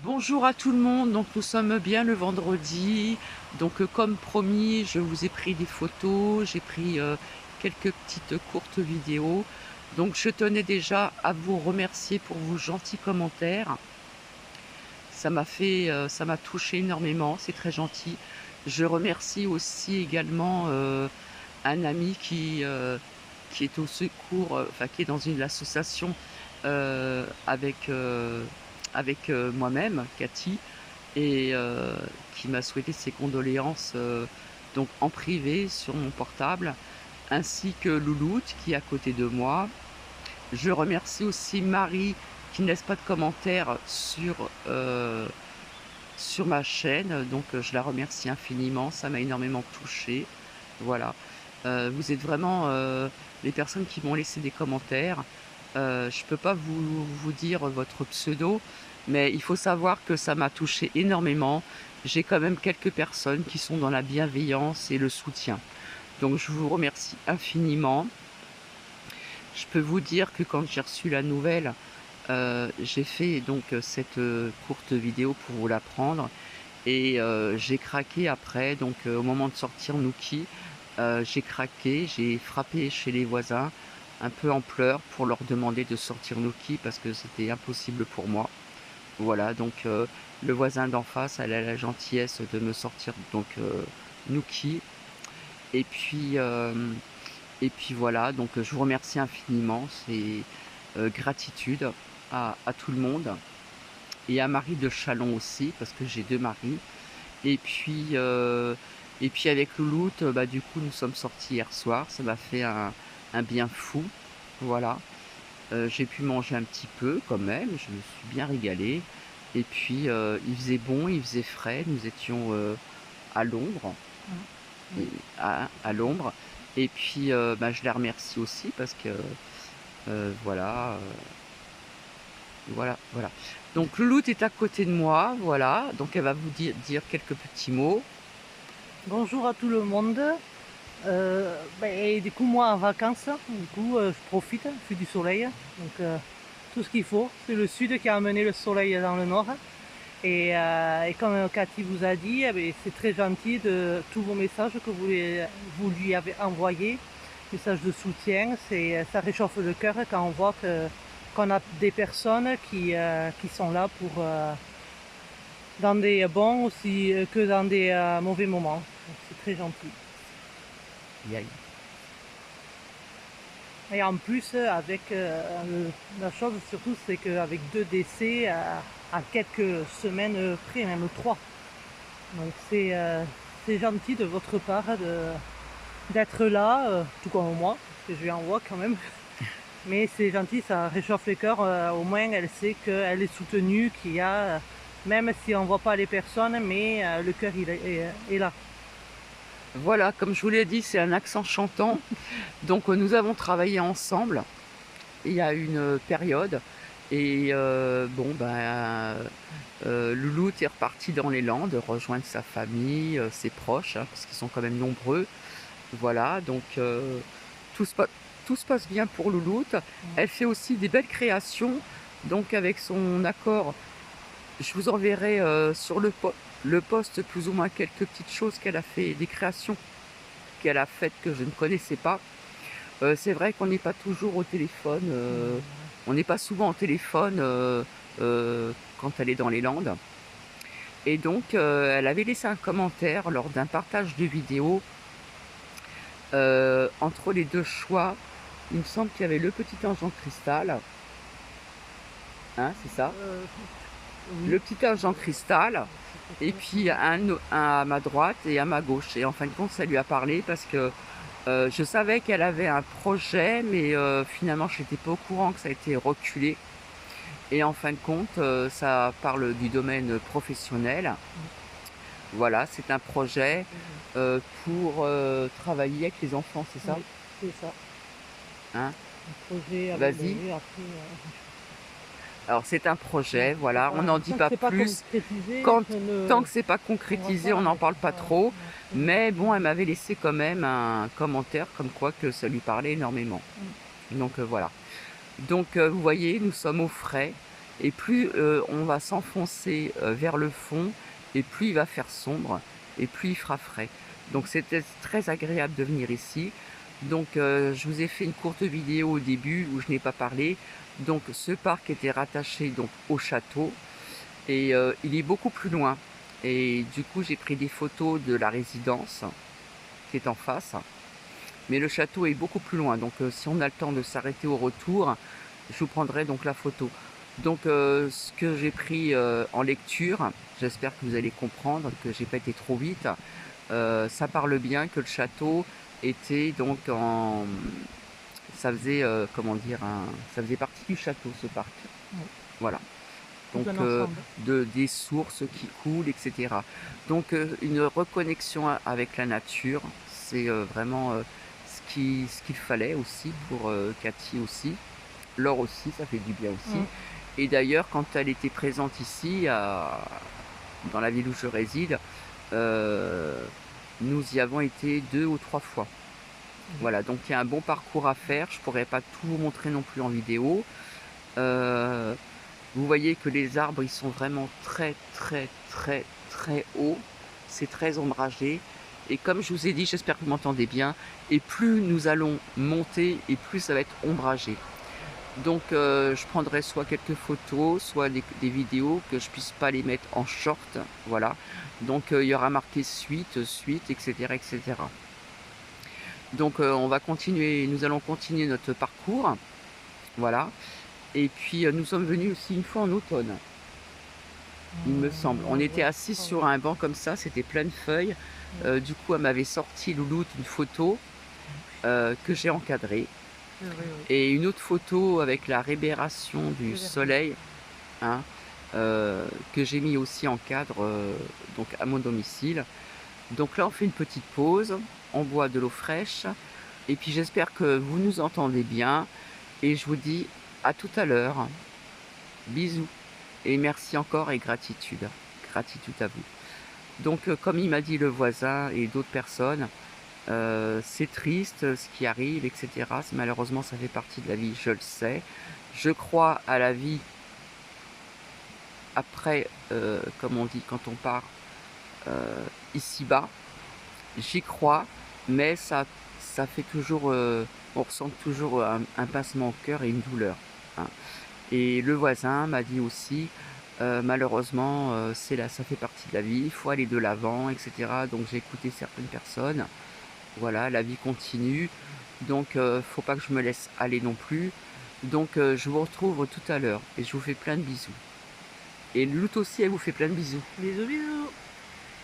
Bonjour à tout le monde, donc nous sommes bien le vendredi. Donc comme promis, je vous ai pris des photos, j'ai pris quelques petites courtes vidéos. Donc je tenais déjà à vous remercier pour vos gentils commentaires. Ça m'a touché énormément, c'est très gentil. Je remercie aussi également un ami qui est au secours, enfin qui est dans une association avec, moi-même, Cathy, et qui m'a souhaité ses condoléances donc en privé sur mon portable, ainsi que Louloute qui est à côté de moi. Je remercie aussi Marie qui ne laisse pas de commentaires sur ma chaîne, donc je la remercie infiniment, ça m'a énormément touchée. Voilà. Vous êtes vraiment les personnes qui m'ont laissé des commentaires. Je peux pas vous dire votre pseudo, mais il faut savoir que ça m'a touché énormément. J'ai quand même quelques personnes qui sont dans la bienveillance et le soutien. Donc je vous remercie infiniment. Je peux vous dire que quand j'ai reçu la nouvelle, j'ai fait donc cette courte vidéo pour vous la prendre et j'ai craqué après. Donc au moment de sortir Nookie, j'ai craqué, j'ai frappé chez les voisins, un peu en pleurs, pour leur demander de sortir Nookie parce que c'était impossible pour moi. Voilà, donc le voisin d'en face, elle a la gentillesse de me sortir donc Nookie. Et puis, voilà, donc je vous remercie infiniment, c'est gratitude à tout le monde et à Marie de Chalon aussi, parce que j'ai deux maris. Et puis, avec Louloute, bah, du coup, nous sommes sortis hier soir, ça m'a fait un bien fou, voilà. J'ai pu manger un petit peu quand même, je me suis bien régalée. Et puis, il faisait bon, il faisait frais, nous étions à l'ombre, et Oui. à l'ombre. Et puis, bah, je la remercie aussi parce que, voilà, voilà. Donc Louloute est à côté de moi, voilà, donc elle va vous dire quelques petits mots. Bonjour à tout le monde. Et du coup, moi en vacances, je profite, je fais du soleil. Donc, tout ce qu'il faut. C'est le sud qui a amené le soleil dans le nord. Et comme Cathy vous a dit, c'est très gentil de tous vos messages que vous lui avez envoyés. Messages de soutien. Ça réchauffe le cœur quand on voit qu'on a des personnes qui sont là dans des bons aussi que dans des mauvais moments. Donc, c'est très gentil. Aïe, Et en plus, la chose surtout, c'est qu'avec 2 décès à quelques semaines près, même 3. Donc c'est gentil de votre part d'être là, tout comme moi, parce que je lui envoie quand même. Mais c'est gentil, ça réchauffe les cœurs. Au moins, elle sait qu'elle est soutenue, qu'il y a, même si on ne voit pas les personnes, mais le cœur est là. voilà, comme je vous l'ai dit, c'est un accent chantant. Donc nous avons travaillé ensemble il y a une période. Et bon, ben, Louloute est reparti dans les Landes, rejoindre sa famille, ses proches, hein, parce qu'ils sont quand même nombreux. Voilà, donc tout se, pa- tout se passe bien pour Louloute. Elle fait aussi des belles créations. Donc avec son accord, je vous enverrai sur le post plus ou moins quelques petites choses qu'elle a fait, des créations qu'elle a faites que je ne connaissais pas. C'est vrai qu'on n'est pas toujours au téléphone, on n'est pas souvent au téléphone quand elle est dans les Landes. Et donc, elle avait laissé un commentaire lors d'un partage de vidéo entre les deux choix. Il me semble qu'il y avait le petit ange en cristal, hein, c'est ça? Euh, Le oui, petit ange en cristal, et puis un à ma droite et à ma gauche. Et en fin de compte, ça lui a parlé parce que je savais qu'elle avait un projet, mais finalement, je n'étais pas au courant que ça a été reculé. Et en fin de compte, ça parle du domaine professionnel. Voilà, c'est un projet pour travailler avec les enfants, c'est ça? oui, c'est ça. Hein? Un projet avec, Vas-y. oui, après, Alors c'est un bon, projet, voilà, on n'en dit tant que pas c'est pas plus. concrétisé, Quand, tant que c'est pas on va concrétisé, pas on n'en avec. parle pas Voilà. trop. Ouais, Mais bon, elle m'avait laissé quand même un commentaire comme quoi que ça lui parlait énormément. mm, Donc voilà. Donc vous voyez, nous sommes au frais. et plus on va s'enfoncer vers le fond, et plus il va faire sombre, et plus il fera frais. Donc c'était très agréable de venir ici. Donc je vous ai fait une courte vidéo au début où je n'ai pas parlé. Donc ce parc était rattaché donc au château, et il est beaucoup plus loin. Et du coup j'ai pris des photos de la résidence qui est en face. Mais le château est beaucoup plus loin, donc si on a le temps de s'arrêter au retour, je vous prendrai donc la photo. Donc ce que j'ai pris en lecture, j'espère que vous allez comprendre, que j'ai pas été trop vite. Ça parle bien que le château était donc en... Ça faisait, comment dire, ça faisait partie du château, ce parc. Oui, Voilà. tout Donc un ensemble. des sources qui coulent, etc. Donc une reconnexion avec la nature, c'est vraiment ce qu'il fallait aussi pour Cathy aussi. Laure aussi, ça fait du bien aussi. Mm. Et d'ailleurs, quand elle était présente ici, dans la ville où je réside, euh, nous y avons été 2 ou 3 fois. Voilà, donc il y a un bon parcours à faire. Je pourrais pas tout vous montrer non plus en vidéo. Euh, Vous voyez que les arbres, ils sont vraiment très, très, très, très hauts. C'est très ombragé. Et comme je vous ai dit, j'espère que vous m'entendez bien, et plus nous allons monter, et plus ça va être ombragé. Donc je prendrai soit quelques photos, soit des vidéos, que je puisse pas les mettre en short. Voilà. Donc il y aura marqué suite, suite, etc. etc. Donc on va continuer, nous allons continuer notre parcours. Voilà. Et puis nous sommes venus aussi une fois en automne, il me semble. On était Ouais. assis Ah sur oui. un banc comme ça, c'était plein de feuilles. Mm. Du coup, elle m'avait sorti Louloute une photo que j'ai encadrée. C'est vrai, oui. Et une autre photo avec la réverbération du C'est vrai. soleil, hein, que j'ai mis aussi en cadre donc à mon domicile. Donc là, on fait une petite pause, on boit de l'eau fraîche. Et puis j'espère que vous nous entendez bien. Et je vous dis à tout à l'heure. Bisous. Et merci encore et gratitude. Gratitude à vous. Donc, comme il m'a dit le voisin et d'autres personnes, c'est triste ce qui arrive, etc. Malheureusement, ça fait partie de la vie, je le sais. Je crois à la vie après, comme on dit quand on part ici-bas. J'y crois, mais ça fait toujours, on ressent toujours un pincement au cœur et une douleur, hein. Et le voisin m'a dit aussi, malheureusement, c'est là, ça fait partie de la vie, il faut aller de l'avant, etc. Donc j'ai écouté certaines personnes. Voilà, la vie continue. Donc faut pas que je me laisse aller non plus. Donc je vous retrouve tout à l'heure et je vous fais plein de bisous. Et Lout aussi, elle vous fait plein de bisous. Bisous, bisous.